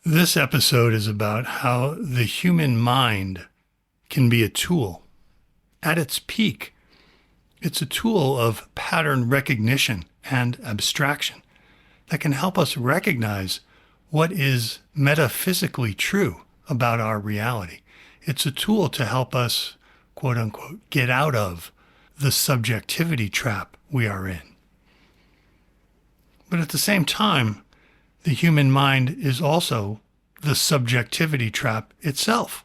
This episode is about how the human mind can be a tool. At its peak, it's a tool of pattern recognition and abstraction that can help us recognize what is metaphysically true about our reality. It's a tool to help us, quote unquote, get out of the subjectivity trap we are in. But at the same time, the human mind is also the subjectivity trap itself.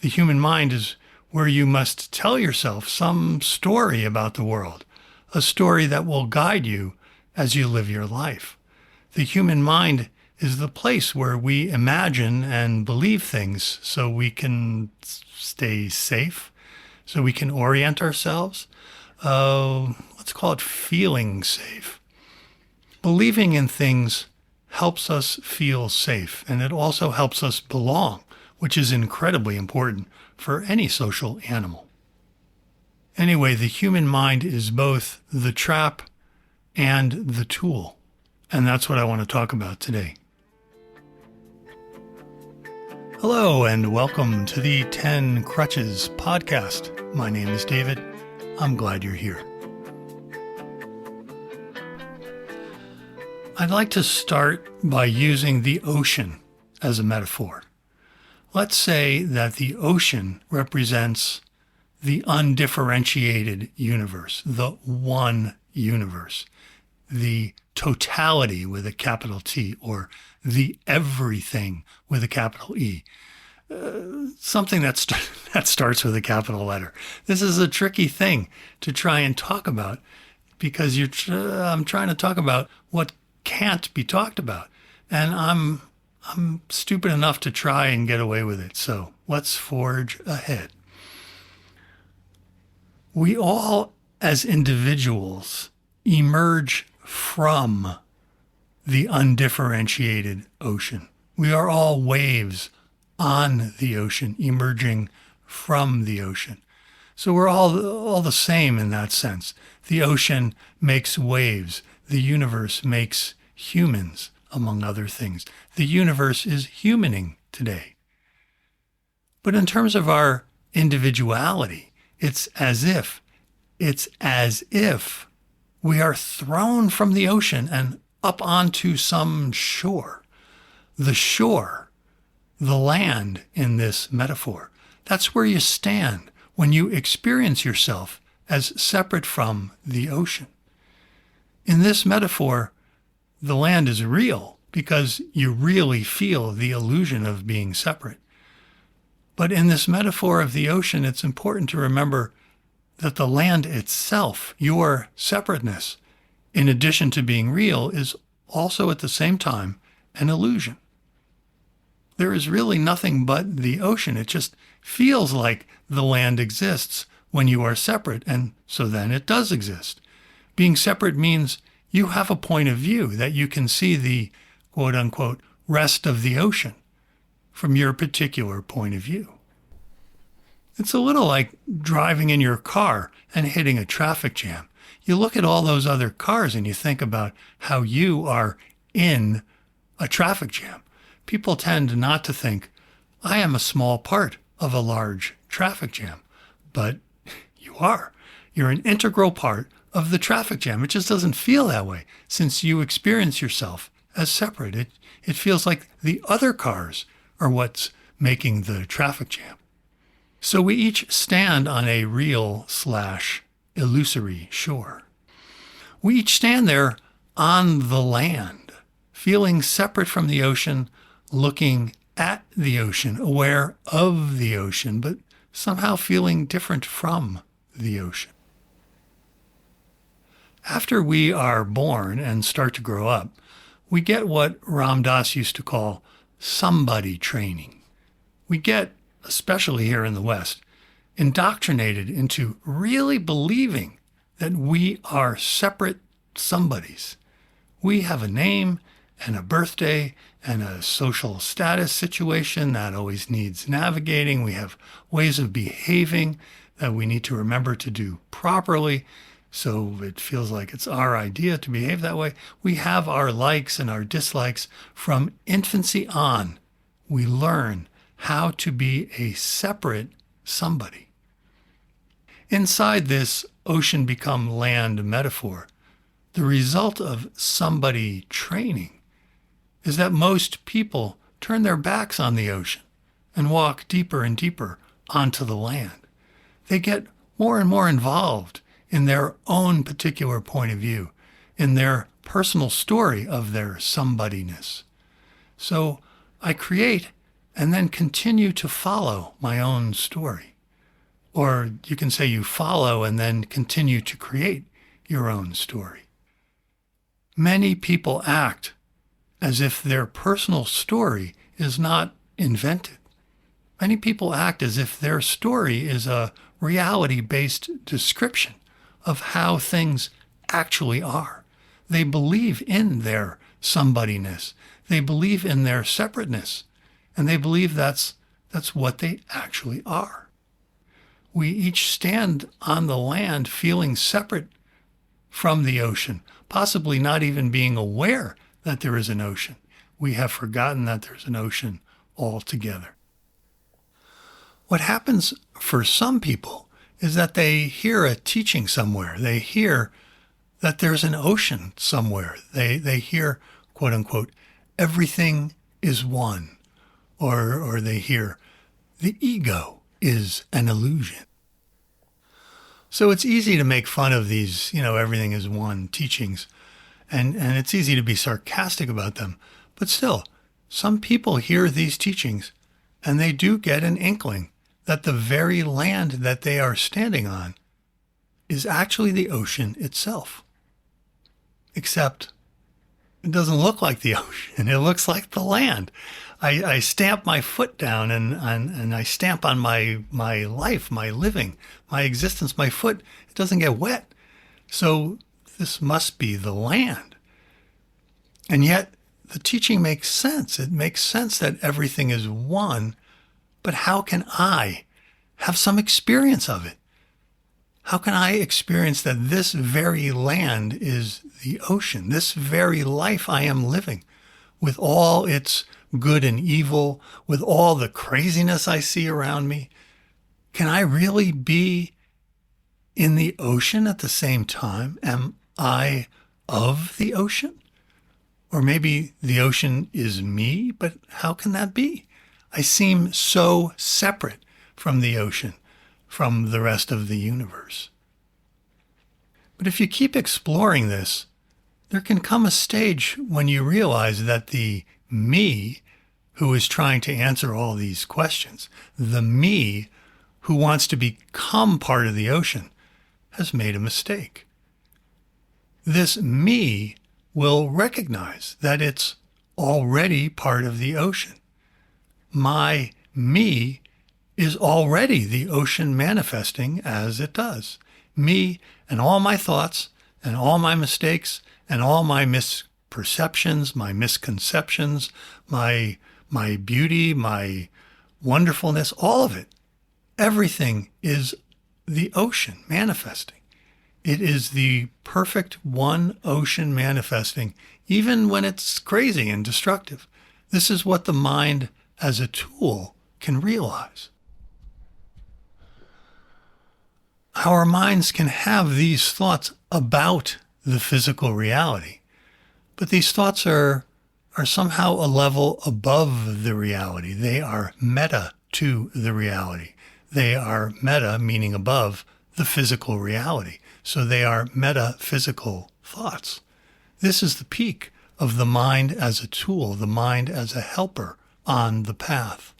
The human mind is where you must tell yourself some story about the world, a story that will guide you as you live your life. The human mind is the place where we imagine and believe things so we can stay safe, so we can orient ourselves. Let's call it feeling safe. Believing in things helps us feel safe, and it also helps us belong, which is incredibly important for any social animal. Anyway, the human mind is both the trap and the tool, and that's what I want to talk about today. Hello, and welcome to the 10 Crutches podcast. My name is David. I'm glad you're here. I'd like to start by using the ocean as a metaphor. Let's say that the ocean represents the undifferentiated universe, the one universe, the totality with a capital T, or the everything with a capital E. Something that starts with a capital letter. This is a tricky thing to try and talk about because I'm trying to talk about what can't be talked about. And I'm stupid enough to try and get away with it. So let's forge ahead. We all, as individuals, emerge from the undifferentiated ocean. We are all waves on the ocean, emerging from the ocean. So we're all the same in that sense. The ocean makes waves. The universe makes humans, among other things. The universe is humaning today. But in terms of our individuality, it's as if we are thrown from the ocean and up onto some shore. The shore, the land in this metaphor, that's where you stand when you experience yourself as separate from the ocean. In this metaphor, the land is real because you really feel the illusion of being separate. But in this metaphor of the ocean, it's important to remember that the land itself, your separateness, in addition to being real, is also at the same time an illusion. There is really nothing but the ocean. It just feels like the land exists when you are separate, and so then it does exist. Being separate means you have a point of view that you can see the quote-unquote rest of the ocean from your particular point of view. It's a little like driving in your car and hitting a traffic jam. You look at all those other cars and you think about how you are in a traffic jam. People tend not to think, I am a small part of a large traffic jam, but you are. You're an integral part of the traffic jam. It just doesn't feel that way since you experience yourself as separate. It feels like the other cars are what's making the traffic jam. So we each stand on a real/illusory shore. We each stand there on the land, feeling separate from the ocean, looking at the ocean, aware of the ocean, but somehow feeling different from the ocean. After we are born and start to grow up, we get what Ram Dass used to call somebody training. We get, especially here in the West, indoctrinated into really believing that we are separate somebodies. We have a name and a birthday and a social status situation that always needs navigating. We have ways of behaving that we need to remember to do properly. So it feels like it's our idea to behave that way. We have our likes and our dislikes from infancy on we learn how to be a separate somebody. Inside this ocean become land metaphor, the result of somebody training is that most people turn their backs on the ocean and walk deeper and deeper onto the land. They get more and more involved in their own particular point of view, in their personal story of their somebodyness. So I create and then continue to follow my own story. Or you can say you follow and then continue to create your own story. Many people act as if their personal story is not invented. Many people act as if their story is a reality-based description of how things actually are. They believe in their somebodyness. They believe in their separateness. And they believe that's what they actually are. We each stand on the land feeling separate from the ocean, possibly not even being aware that there is an ocean. We have forgotten that there's an ocean altogether. What happens for some people is that they hear a teaching somewhere. They hear that there's an ocean somewhere. They hear, quote unquote, everything is one. Or they hear, the ego is an illusion. So it's easy to make fun of these, everything is one teachings. And it's easy to be sarcastic about them. But still, some people hear these teachings and they do get an inkling that the very land that they are standing on is actually the ocean itself. Except it doesn't look like the ocean. It looks like the land. I stamp my foot down and I stamp on my life, my living, my existence, my foot. It doesn't get wet. So this must be the land. And yet the teaching makes sense. It makes sense that everything is one. But how can I have some experience of it? How can I experience that this very land is the ocean, this very life I am living, with all its good and evil, with all the craziness I see around me? Can I really be in the ocean at the same time? Am I of the ocean? Or maybe the ocean is me, but how can that be? I seem so separate from the ocean, from the rest of the universe. But if you keep exploring this, there can come a stage when you realize that the me who is trying to answer all these questions, the me who wants to become part of the ocean, has made a mistake. This me will recognize that it's already part of the ocean. My me is already the ocean manifesting as it does. Me and all my thoughts and all my mistakes and all my misperceptions, my misconceptions, my beauty, my wonderfulness, all of it. Everything is the ocean manifesting. It is the perfect one ocean manifesting, even when it's crazy and destructive. This is what the mind as a tool can realize. Our minds can have these thoughts about the physical reality, but these thoughts are somehow a level above the reality. They are meta to the reality. They are meta, meaning above the physical reality. So they are metaphysical thoughts. This is the peak of the mind as a tool, the mind as a helper on the path.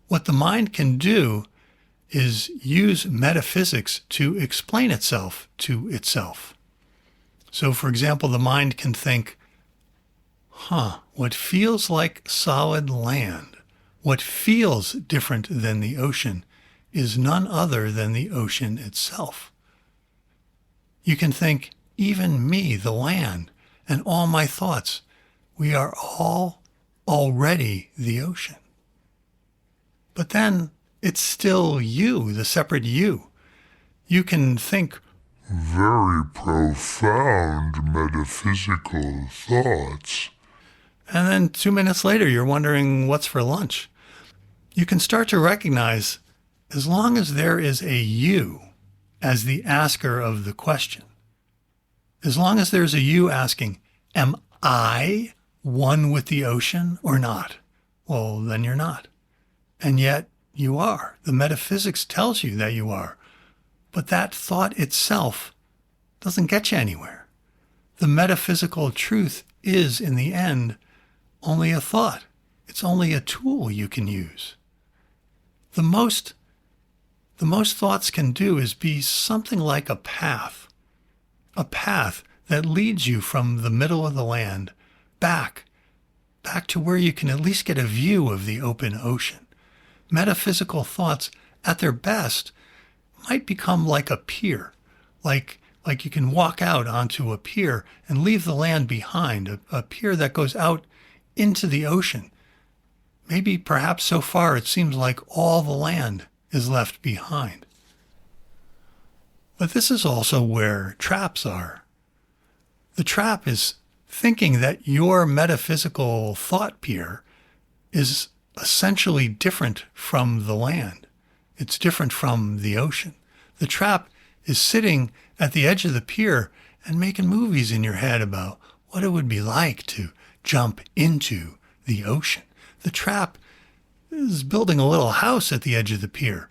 What the mind can do is use metaphysics to explain itself to itself. So, for example, the mind can think, what feels like solid land, what feels different than the ocean, is none other than the ocean itself. You can think, even me, the land, and all my thoughts, we are all already the ocean. But then it's still you, the separate you. You can think very profound metaphysical thoughts. And then 2 minutes later, you're wondering what's for lunch. You can start to recognize, as long as there is a you as the asker of the question, as long as there's a you asking, am I one with the ocean or not? Well, then you're not. And yet you are. The metaphysics tells you that you are. But that thought itself doesn't get you anywhere. The metaphysical truth is, in the end, only a thought. It's only a tool you can use. The most thoughts can do is be something like a path that leads you from the middle of the land back to where you can at least get a view of the open ocean. Metaphysical thoughts, at their best, might become like a pier, like you can walk out onto a pier and leave the land behind, a pier that goes out into the ocean. Maybe perhaps so far it seems like all the land is left behind. But this is also where traps are. The trap is thinking that your metaphysical thought pier is essentially different from the land. It's different from the ocean. The trap is sitting at the edge of the pier and making movies in your head about what it would be like to jump into the ocean. The trap is building a little house at the edge of the pier,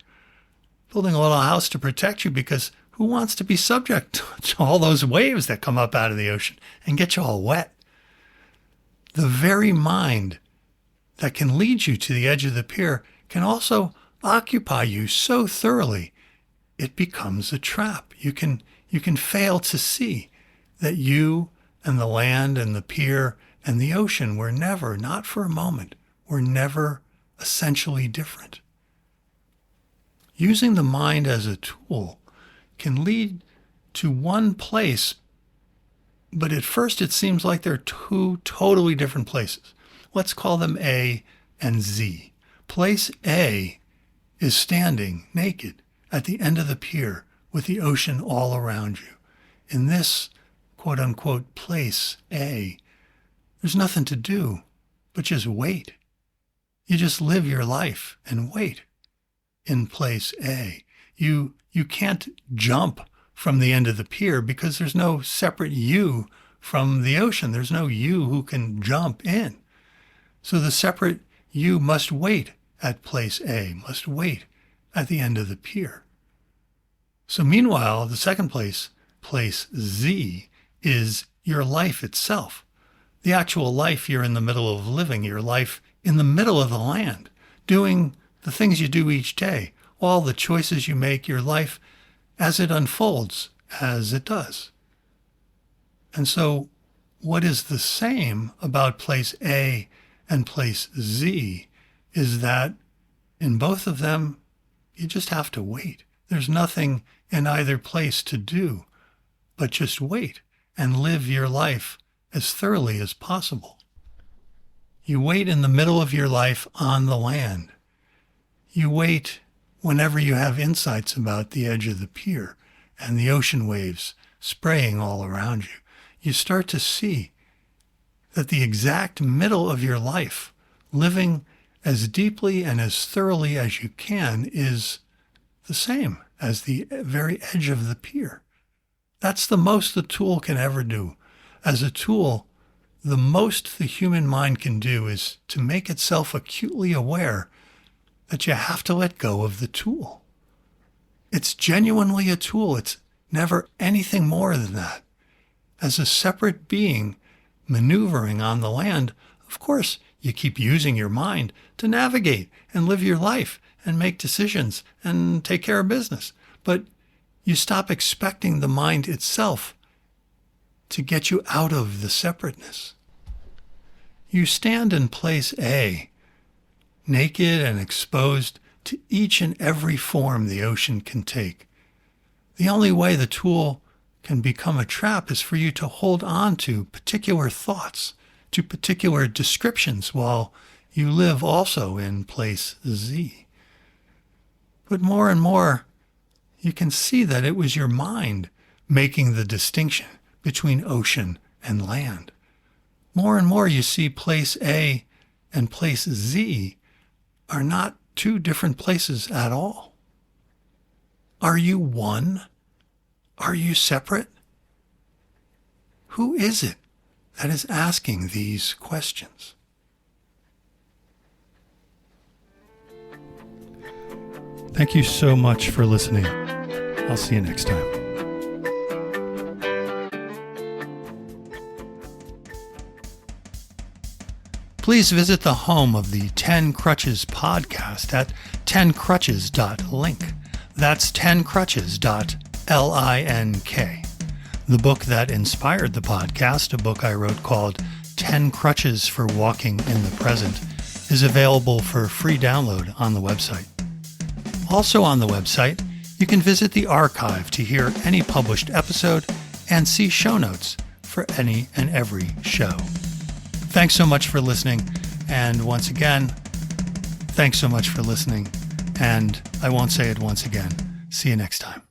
building a little house to protect you, because who wants to be subject to all those waves that come up out of the ocean and get you all wet? The very mind that can lead you to the edge of the pier can also occupy you so thoroughly it becomes a trap. You can fail to see that you and the land and the pier and the ocean were never, not for a moment, were never essentially different. Using the mind as a tool can lead to one place, but at first it seems like they're two totally different places. Let's call them A and Z. Place A is standing naked at the end of the pier with the ocean all around you. In this quote-unquote place A, there's nothing to do but just wait. You just live your life and wait in place A. You can't jump from the end of the pier because there's no separate you from the ocean. There's no you who can jump in. So the separate you must wait at place A, must wait at the end of the pier. So meanwhile, the second place, place Z, is your life itself. The actual life you're in the middle of living, your life in the middle of the land, doing the things you do each day, all the choices you make, your life as it unfolds, as it does. And so what is the same about place A and place Z is that in both of them, you just have to wait. There's nothing in either place to do but just wait and live your life as thoroughly as possible. You wait in the middle of your life on the land. You wait whenever you have insights about the edge of the pier and the ocean waves spraying all around you. You start to see that the exact middle of your life, living as deeply and as thoroughly as you can, is the same as the very edge of the pier. That's the most the tool can ever do. As a tool, the most the human mind can do is to make itself acutely aware that you have to let go of the tool. It's genuinely a tool. It's never anything more than that. As a separate being maneuvering on the land, of course, you keep using your mind to navigate and live your life and make decisions and take care of business. But you stop expecting the mind itself to get you out of the separateness. You stand in place A, naked and exposed to each and every form the ocean can take. The only way the tool can become a trap is for you to hold on to particular thoughts, to particular descriptions, while you live also in place Z. But more and more, you can see that it was your mind making the distinction between ocean and land. more and more you see place A and place Z are not two different places at all. Are you one? Are you separate? Who is it that is asking these questions? Thank you so much for listening. I'll see you next time. Please visit the home of the 10 Crutches podcast at 10crutches.link. That's 10crutches.link. The book that inspired the podcast, a book I wrote called 10 Crutches for Walking in the Present, is available for free download on the website. Also on the website, you can visit the archive to hear any published episode and see show notes for any and every show. Thanks so much for listening, and once again, thanks so much for listening, and I won't say it once again. See you next time.